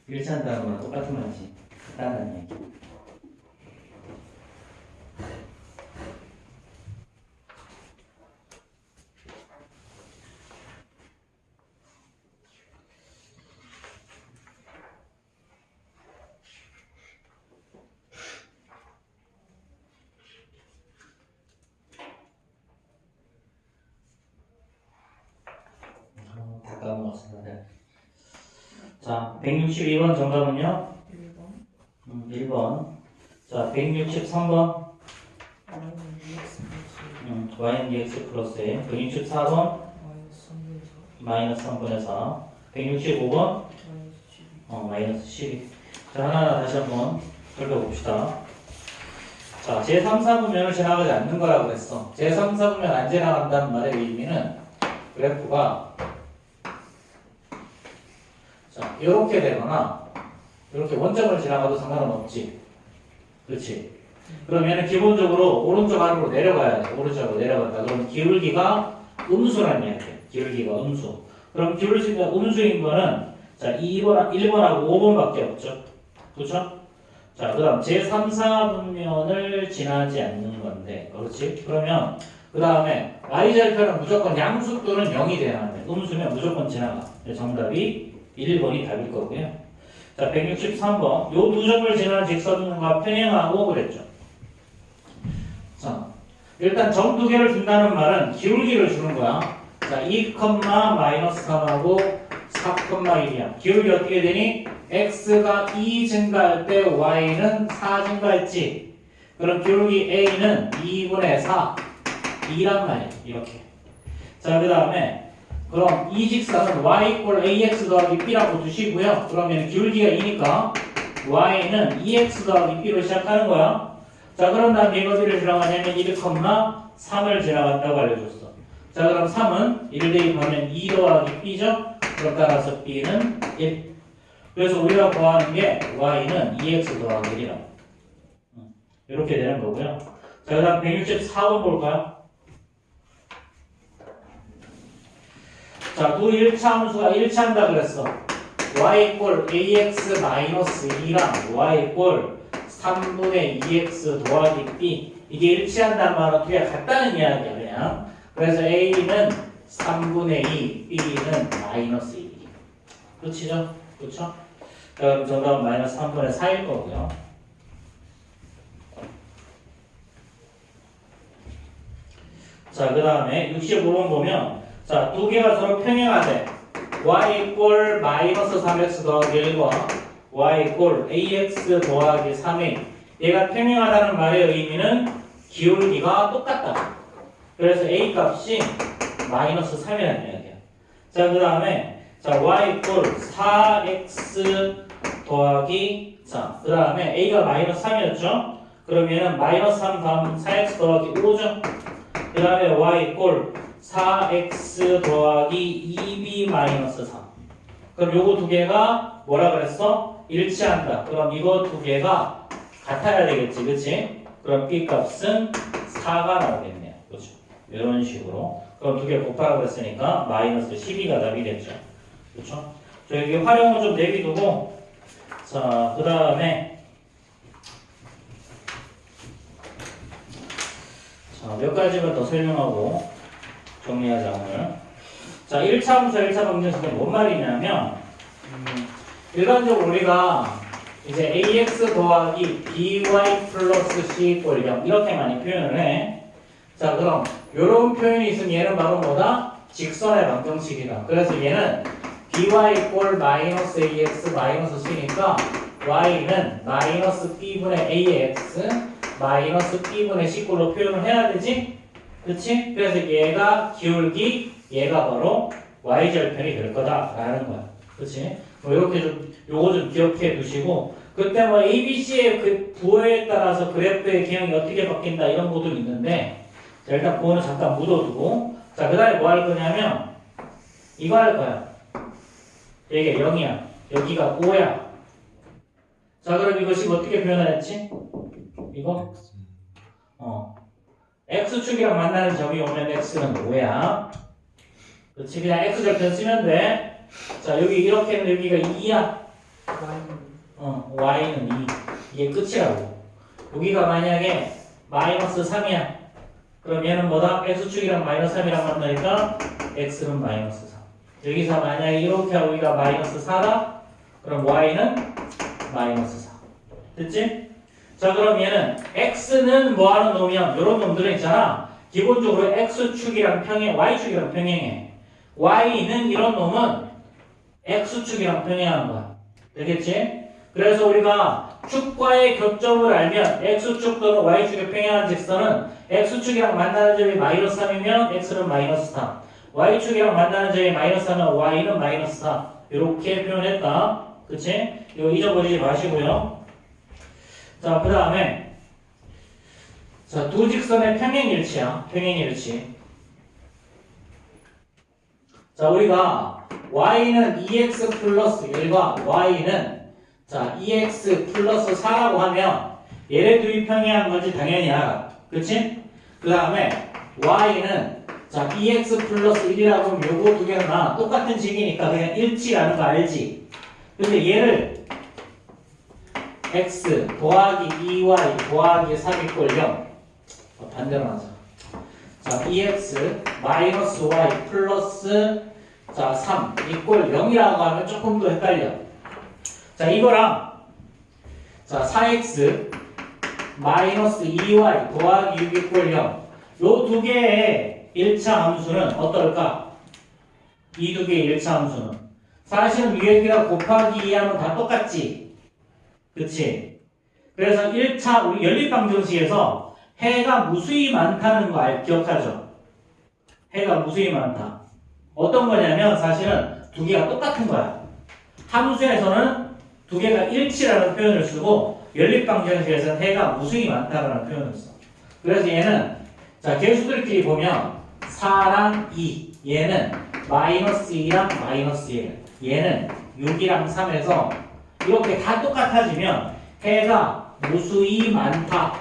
일치한다는 거랑 똑같은 거지. 간단한 얘기. 다 까먹었습니다. 네. 자, 162번 정답은요? 1번 1번. 자, 163번. y는 dx 플러스에 164번 마이너스 3분의 4 165번 마이너스 12. 자, 하나하나 다시 한번 살펴봅시다. 자, 제3, 4분면을 지나가지 않는 거라고 그랬어. 제3, 4분면 안 지나간다는 말의 의미는 그래프가 자, 이렇게 되거나 이렇게 원점을 지나가도 상관은 없지. 그렇지? 그러면 기본적으로 오른쪽 아래로 내려가야 돼. 오른쪽으로 내려간다. 그러면 기울기가 음수라는 이야기야. 기울기가 음수. 그럼 기울기가 음수인 거는 자 1번하고 5번밖에 없죠. 그렇죠? 자, 그 다음 제3, 4분면을 지나지 않는 건데 그렇지? 그러면 그 다음에 y절편은 무조건 양수 또는 0이 돼야 하는데 음수면 무조건 지나가. 정답이 1번이 답일 거고요. 자, 163번 요 두 점을 지나는 직선과 평행하고 그랬죠. 자, 일단 점 두 개를 준다는 말은 기울기를 주는 거야. 자, 2, 마이너스 3하고 4,1이야. 기울기 어떻게 되니? x가 2 증가할 때 y는 4 증가했지. 그럼 기울기 a는 2분의 4, 2란 말이야. 이렇게. 자, 그 다음에 그럼 이 직선은 y = ax 더하기 b라고 두시고요. 그러면 기울기가 2니까 y는 2x 더하기 b로 시작하는 거야. 자, 그럼 다음 얘가 어디를 지나가냐면 1,3을 지나갔다고 알려줬어. 자, 그럼 3은 1 대입하면 2 더하기 b죠? 그럼 따라서 b는 1. 그래서 우리가 구하는 게 y는 2x 더하기 1이라고. 이렇게 되는 거고요. 자, 그 다음 164번 볼까요? 자, 두 1차 함수가 1차한다 그랬어. y = ax 마이너스 2랑 y = 3분의 2x 더하기 b. 이게 일치한다는 말은 뒤에 같다는 이야기야, 그냥. 그래서 a는 3분의 2, b는 마이너스 2. 그렇죠? 그렇죠? 그럼 정답은 마이너스 3분의 4일 거고요. 자, 그 다음에 65번 보면 자, 두 개가 서로 평행하되 y = 마이너스 3x 더하기 1과 y = ax 더하기 3의 얘가 평행하다는 말의 의미는 기울기가 똑같다. 그래서 a 값이 마이너스 3이라는 이야기야. 자, 그 다음에 자, y = 4x 더하기 자, 그 다음에 a가 마이너스 3이었죠? 그러면은 마이너스 3 다음 4x 더하기 5죠? 그 다음에 y = 4x 더하기 2b 마이너스 3. 그럼 요거 두 개가 뭐라 그랬어? 일치한다. 그럼 이거 두 개가 같아야 되겠지, 그치? 그럼 b 값은 4가 나오겠네요. 그렇죠? 이런 식으로. 그럼 두 개 곱하라고 했으니까 마이너스 12가 답이겠죠. 그렇죠? 저 여기 활용을 좀 내비두고 자, 그 다음에 자, 몇 가지만 더 설명하고 정리하자 오늘. 자, 1차 함수, 1차 방정식은 뭔 말이냐면 일반적으로 우리가 이제 ax 더하기 by 플러스 c = 0 이렇게 많이 표현을 해. 자, 그럼 이런 표현이 있으면 얘는 바로 뭐다? 직선의 방정식이다. 그래서 얘는 by = 마이너스 ax 마이너스 c니까 y는 마이너스 b분의 ax 마이너스 b분의 c꼴로 표현을 해야 되지? 그치? 그래서 얘가 기울기, 얘가 바로 y절편이 될 거다라는 거야. 그치? 뭐 이렇게 좀 요거 좀 기억해 두시고 그때 뭐 ABC의 그 부호에 따라서 그래프의 기형이 어떻게 바뀐다 이런 것도 있는데 자, 일단 그거는 잠깐 묻어두고 자, 그 다음에 뭐 할 거냐면 이거 할 거야. 이게 0이야. 여기가 5야. 자, 그럼 이것이 어떻게 표현했지? 이거? x축이랑 만나는 점이 오면 x는 5야. 그렇지? 그냥 x절편 쓰면 돼. 자, 여기 이렇게 했는데 여기가 2야. y는 2. 이게 끝이라고. 여기가 만약에 마이너스 3이야. 그럼 얘는 뭐다? x축이랑 마이너스 3이랑 만나니까 x는 마이너스 3. 여기서 만약에 이렇게 하고 여기가 마이너스 4다? 그럼 y는 마이너스 4. 됐지? 자, 그럼 얘는 x는 뭐하는 놈이야? 이런 놈들은 있잖아. 기본적으로 x축이랑 평행, y축이랑 평행해. y는 이런 놈은 x축이랑 평행하는 거야. 되겠지? 그래서 우리가 축과의 교점을 알면 x축 또는 y축에 평행한 직선은 x축이랑 만나는 점이 마이너스 3이면 x는 마이너스 3 y축이랑 만나는 점이 마이너스 3이면 y는 마이너스 4 이렇게 표현했다. 그치? 이거 잊어버리지 마시고요. 자, 그 다음에 자, 두 직선의 평행일치야. 평행일치. 자, 우리가 y는 2x 플러스 1과 y는 자, 2x 플러스 4라고 하면 얘네 둘이 평행한 건지 당연히 알아. 그치? 그 다음에 y는 자, 2x 플러스 1이라고 하면 요거 두 개는 똑같은 식이니까 그냥 일치라는 거 알지? 근데 얘를 x 더하기 2y 더하기 3 이꼴 0 반대로 하자. 자, 2x 마이너스 y 플러스 자, 3 이꼴 0이라고 하면 조금 더 헷갈려. 자, 이거랑 자, 4x 마이너스 2y 더하기 6 이꼴 0 요 두 개의 1차 함수는 어떨까? 이 두 개의 1차 함수는 사실은 위에랑 곱하기 2 하면 다 똑같지? 그치? 그래서 1차 우리 연립방정식에서 해가 무수히 많다는 거 기억하죠? 해가 무수히 많다. 어떤 거냐면 사실은 두 개가 똑같은 거야. 함수에서는 두 개가 일치라는 표현을 쓰고 연립방정식에서는 해가 무수히 많다라는 표현을 써. 그래서 얘는 자 개수들끼리 보면 4랑 2 얘는 마이너스 2랑 마이너스 1 얘는 6이랑 3에서 이렇게 다 똑같아지면 해가 무수히 많다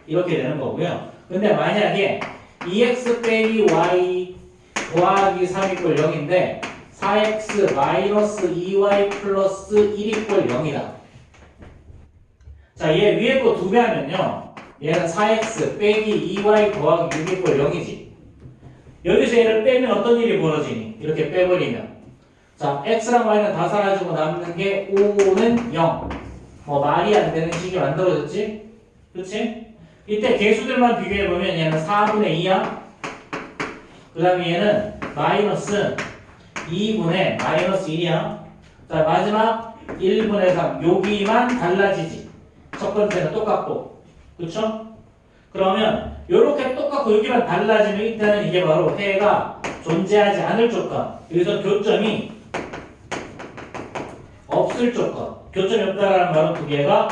이렇게 되는 거고요. 근데 만약에 2x 빼기 y 더하기 3 이꼴 0인데 4x 마이너스 2y 플러스 1 이꼴 0이다. 자, 얘 위에 거 2배 하면요. 얘는 4x 빼기 2y 더하기 6 이꼴 0이지. 여기서 얘를 빼면 어떤 일이 벌어지니? 이렇게 빼버리면. 자, x랑 y는 다 사라지고 남는 게 5는 0. 뭐 말이 안 되는 식이 만들어졌지? 그치? 이때 개수들만 비교해보면 얘는 4분의 2야. 그 다음에 얘는 마이너스 2분의 마이너스 1이야. 자, 마지막 1분의 3. 여기만 달라지지. 첫 번째는 똑같고. 그쵸? 그러면 요렇게 똑같고 여기만 달라지면 이때는 이게 바로 해가 존재하지 않을 조건. 여기서 교점이 없을 조건. 교점이 없다라는 말은 두 개가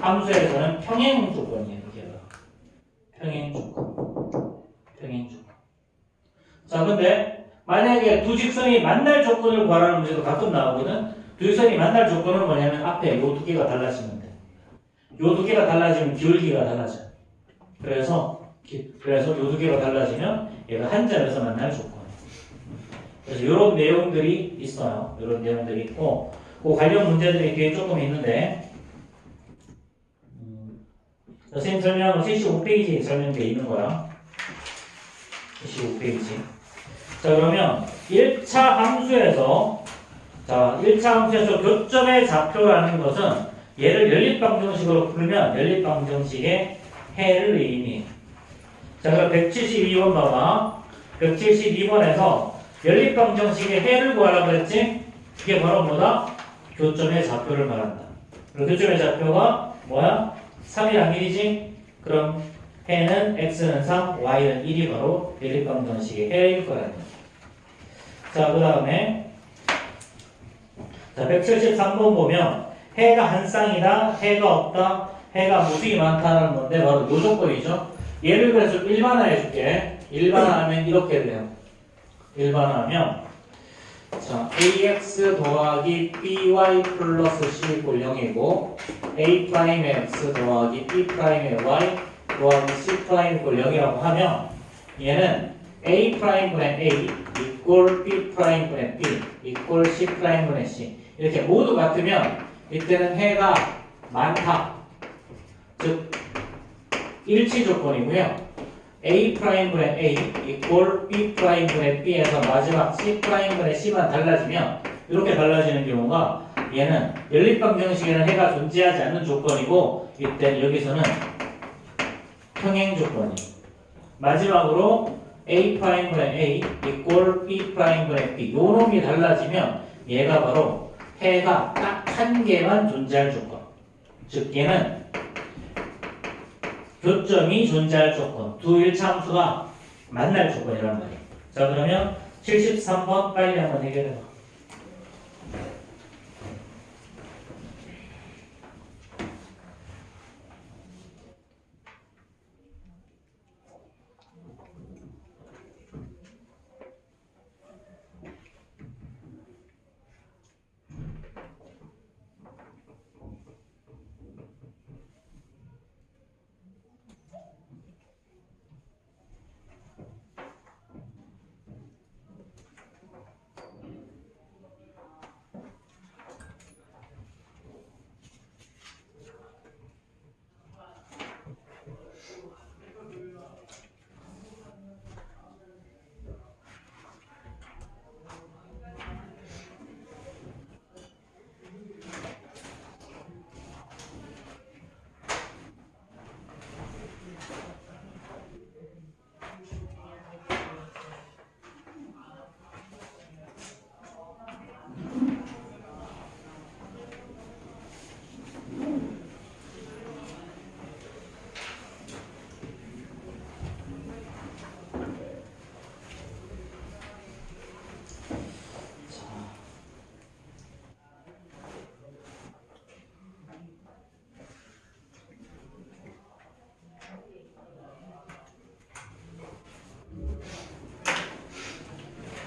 함수에서는 평행 조건이에요. 두 개가. 평행 조건. 평행 조건. 자, 근데 만약에 두 직선이 만날 조건을 구하라는 문제도 가끔 나오거든. 두 직선이 만날 조건은 뭐냐면 앞에 요 두 개가 달라지면 돼. 요 두 개가 달라지면 기울기가 달라져. 그래서 요 두 개가 달라지면 얘가 한 점에서 만날 조건. 그래서 이런 내용들이 있어요. 이런 내용들이 있고, 그 관련 문제들이 뒤에 조금 있는데, 선생님 설명은 75페이지에 설명되어 있는 거야. 75페이지. 자, 그러면 1차 함수에서 교점의 좌표라는 것은 얘를 연립방정식으로 풀면 연립방정식의 해를 의미해. 자, 그럼 172번 봐봐. 172번에서 연립방정식의 해를 구하라고 그랬지? 그게 바로 뭐다? 교점의 좌표를 말한다. 그럼 교점의 좌표가 뭐야? 3이랑 1이지? 그럼 해는 x는 3, y는 1이 바로 연립방정식의 해일 거라는 거야. 자, 그 다음에 자, 173번 보면 해가 한 쌍이다, 해가 없다, 해가 무수히 많다는 건데 바로 요 조건이죠. 얘를 그래서 일반화해 줄게. 일반화하면 이렇게 돼요. 일반화하면 자, ax 더하기 by 플러스 c 이꼴 0이고 a 프라임의 x 더하기 b 프라임의 y 더하기 c 프라임 이꼴 0이라고 하면 얘는 a 프라임분의 a 이꼴 b 프라임분의 b 이꼴 c 프라임분의 c 이렇게 모두 같으면 이때는 해가 많다. 즉 일치 조건이고요. a 프라임분의 a 이꼴 b 프라임분의 b에서 마지막 c 프라임분의 c만 달라지면 이렇게 달라지는 경우가 얘는 연립방정식에는 해가 존재하지 않는 조건이고 이때 여기서는 평행 조건이. 마지막으로 a 프라임분의 a 이꼴 b 프라임분의 b 요 놈이 달라지면 얘가 바로 해가 딱 한 개만 존재할 조건. 즉 얘는 교점이 존재할 조건. 두 일차함수가 만날 조건이란 말이에요. 자, 그러면 73번 빨리 한번 해결해봐.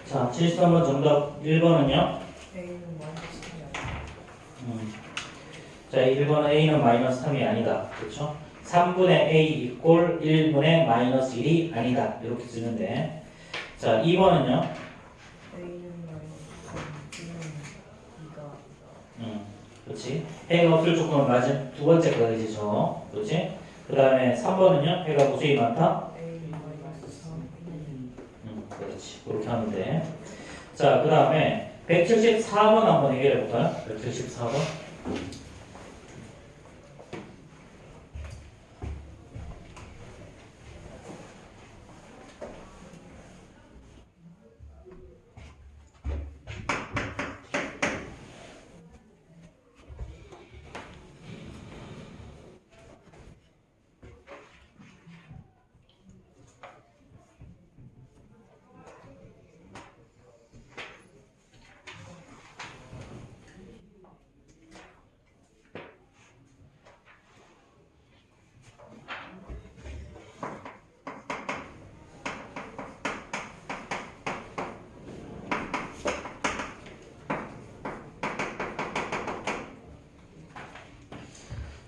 자, 73번 정답 1번은요? A는 마이너스 3이야. 자, 1번은 A는 마이너스 3이 아니다. 그렇죠? 3분의 A 이꼴 1분의 마이너스 1이 아니다. 이렇게 쓰는데. 자, 2번은요? A는 마이너스 3, B는 2가. 그렇지. 해가 없을 조건은 맞은 두 번째 거다, 이제 저. 그렇지? 그 다음에 3번은요? 해가 무수히 많다? A는 마이너스 3, B는 그렇지. 그렇게 하면 돼. 자, 그 다음에 174번 한번 해결해 볼까요? 174번.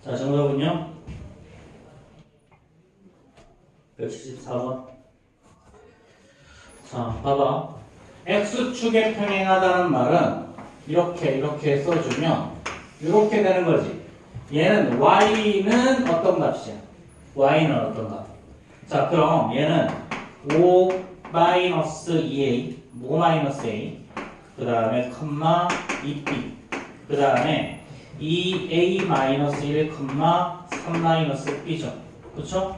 자, 정답은요? 174번. 자, 봐봐. X축에 평행하다는 말은 이렇게 써주면 이렇게 되는 거지. 얘는 Y는 어떤 값이야? Y는 어떤 값? 자, 그럼 얘는 5-2A, 5-A, 그 다음에 컴마 2B, 그 다음에 2A-1, 3-B죠. 그쵸?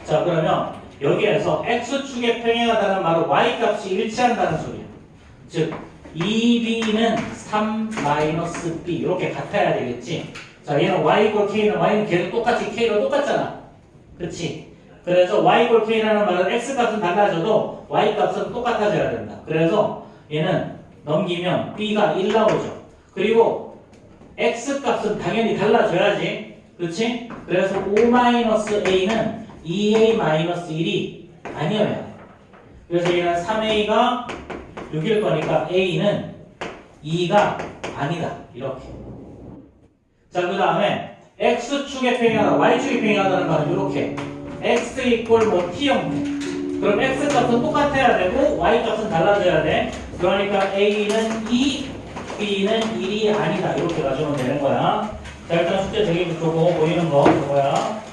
자, 그러면 여기에서 X축에 평행하다는 말은 Y값이 일치한다는 소리야. 즉, 2B는 3-B 이렇게 같아야 되겠지. 자, 얘는 Y = K는 Y는 계속 똑같이 K로 똑같잖아. 그치? 그래서 Y = K라는 말은 X값은 달라져도 Y값은 똑같아져야 된다. 그래서 얘는 넘기면 B가 1 나오죠. 그리고 X값은 당연히 달라져야지. 그렇지? 그래서 5-A는 2A-1이 아니어야 돼. 그래서 얘는 3A가 6일 거니까 A는 2가 아니다. 이렇게. 자, 그 다음에 X축에 평행하다, Y축에 평행하다는 말은 이렇게. X = T 형태. 그럼 X값은 똑같아야 되고 Y값은 달라져야 돼. 그러니까 A는 2, B는 1이 아니다. 이렇게 가져오면 되는 거야. 자, 일단 숙제 되게 좋고 보이는 거 그거야.